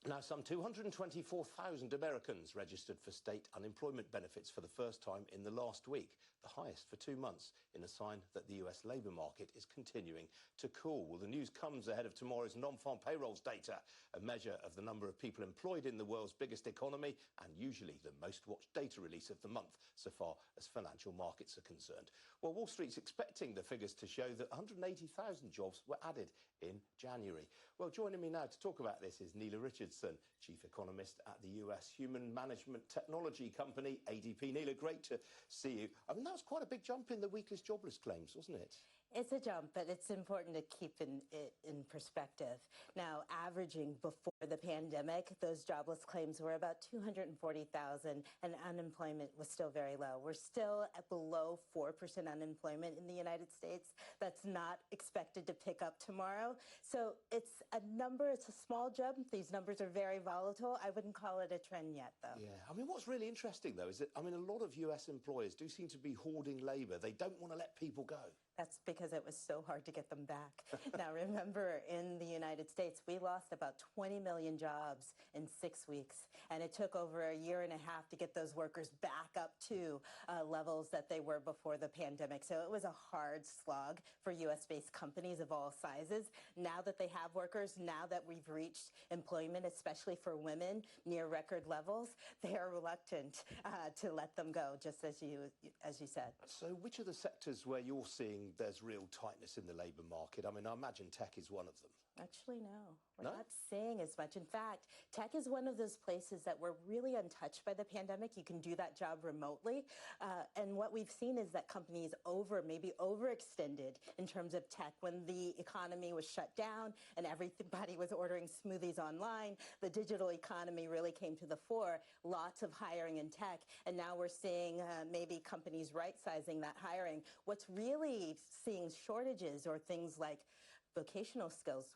Now, some 224,000 Americans registered for state unemployment benefits for the first time in the last week, the highest for 2 months, in a sign that the US labour market is continuing to cool. Well, the news comes ahead of tomorrow's non-farm payrolls data, a measure of the number of people employed in the world's biggest economy and usually the most watched data release of the month, so far as financial markets are concerned. Well, Wall Street's expecting the figures to show that 180,000 jobs were added in January. Well, joining me now to talk about this is Neela Richardson, Chief Economist at the US human management technology company ADP. Neela, great to see you. I mean, that was quite a big jump in the weekly's jobless claims, wasn't it? It's a jump, but it's important to keep it in perspective. Now, averaging before the pandemic, those jobless claims were about 240,000, and unemployment was still very low. We're still at below 4% unemployment in the United States. That's not expected to pick up tomorrow. So it's a number, it's a small jump. These numbers are very volatile. I wouldn't call it a trend yet, though. Yeah, I mean, what's really interesting, though, is that, I mean, a lot of US employers do seem to be hoarding labour. They don't want to let people go. That's because it was so hard to get them back. Now, remember, in the United States, we lost about 20 million jobs in 6 weeks, and it took over a year and a half to get those workers back up to levels that they were before the pandemic. So it was a hard slog for U.S.-based companies of all sizes. Now that they have workers, now that we've reached employment, especially for women, near record levels, they are reluctant to let them go, just as you said. So which are the sectors where you're seeing there's real tightness in the labour market? I mean, I imagine tech is one of them. Actually, no. We're not seeing as much. In fact, tech is one of those places that were really untouched by the pandemic. You can do that job remotely. And what we've seen is that companies maybe overextended in terms of tech. When the economy was shut down and everybody was ordering smoothies online, the digital economy really came to the fore. Lots of hiring in tech. And now we're seeing maybe companies right-sizing that hiring. What's really seeing shortages or things like vocational skills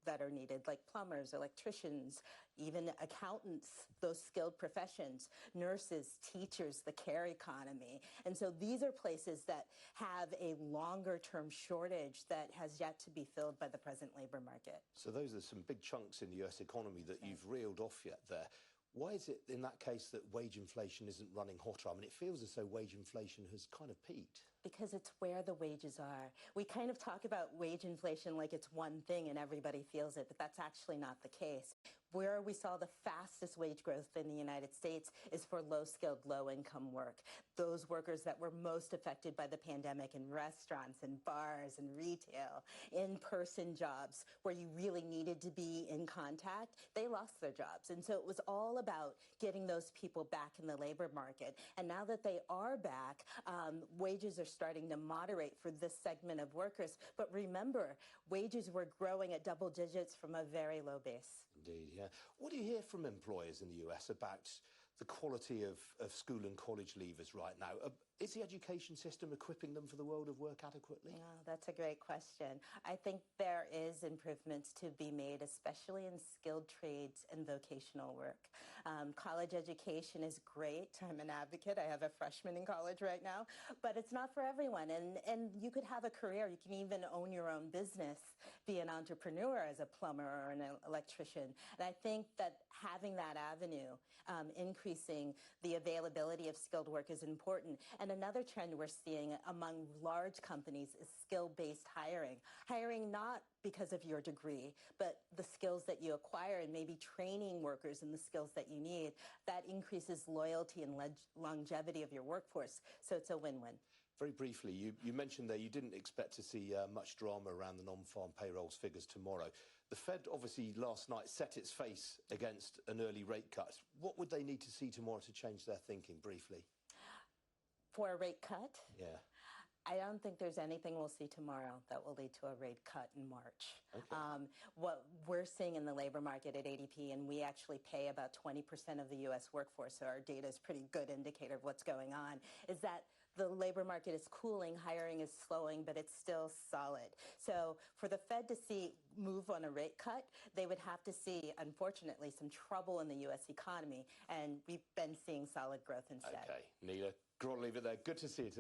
that are needed, like plumbers, electricians, even accountants, those skilled professions, nurses, teachers, the care economy. And so these are places that have a longer-term shortage that has yet to be filled by the present labor market. So those are some big chunks in the US economy that you've reeled off yet there. Why is it, in that case, that wage inflation isn't running hotter? I mean, it feels as though wage inflation has kind of peaked. Because it's where the wages are. We kind of talk about wage inflation like it's one thing and everybody feels it, but that's actually not the case. Where we saw the fastest wage growth in the United States is for low-skilled, low-income work. Those workers that were most affected by the pandemic in restaurants and bars and retail, in-person jobs where you really needed to be in contact, they lost their jobs. And so it was all about getting those people back in the labor market. And now that they are back, wages are starting to moderate for this segment of workers. But remember, wages were growing at double digits from a very low base. Indeed, yeah. What do you hear from employers in the US about the quality of school and college leavers right now? Is the education system equipping them for the world of work adequately? Oh, that's a great question. I think there is improvements to be made, especially in skilled trades and vocational work. College education is great. I'm an advocate. I have a freshman in college right now, but it's not for everyone. And you could have a career. You can even own your own business, be an entrepreneur as a plumber or an electrician. And I think that having that avenue, increasing the availability of skilled work is important. And another trend we're seeing among large companies is skill-based hiring. Hiring not because of your degree, but the skills that you acquire and maybe training workers in the skills that you need. That increases loyalty and longevity of your workforce. So it's a win-win. Very briefly, you mentioned there you didn't expect to see much drama around the non-farm payrolls figures tomorrow. The Fed obviously last night set its face against an early rate cut. What would they need to see tomorrow to change their thinking, briefly? For a rate cut? Yeah. I don't think there's anything we'll see tomorrow that will lead to a rate cut in March. Okay. What we're seeing in the labor market at ADP, and we actually pay about 20% of the U.S. workforce, so our data is a pretty good indicator of what's going on, is that the labor market is cooling, hiring is slowing, but it's still solid. So for the Fed to move on a rate cut, they would have to see, unfortunately, some trouble in the U.S. economy, and we've been seeing solid growth instead. Okay, Neela, got to leave it there. Good to see you today.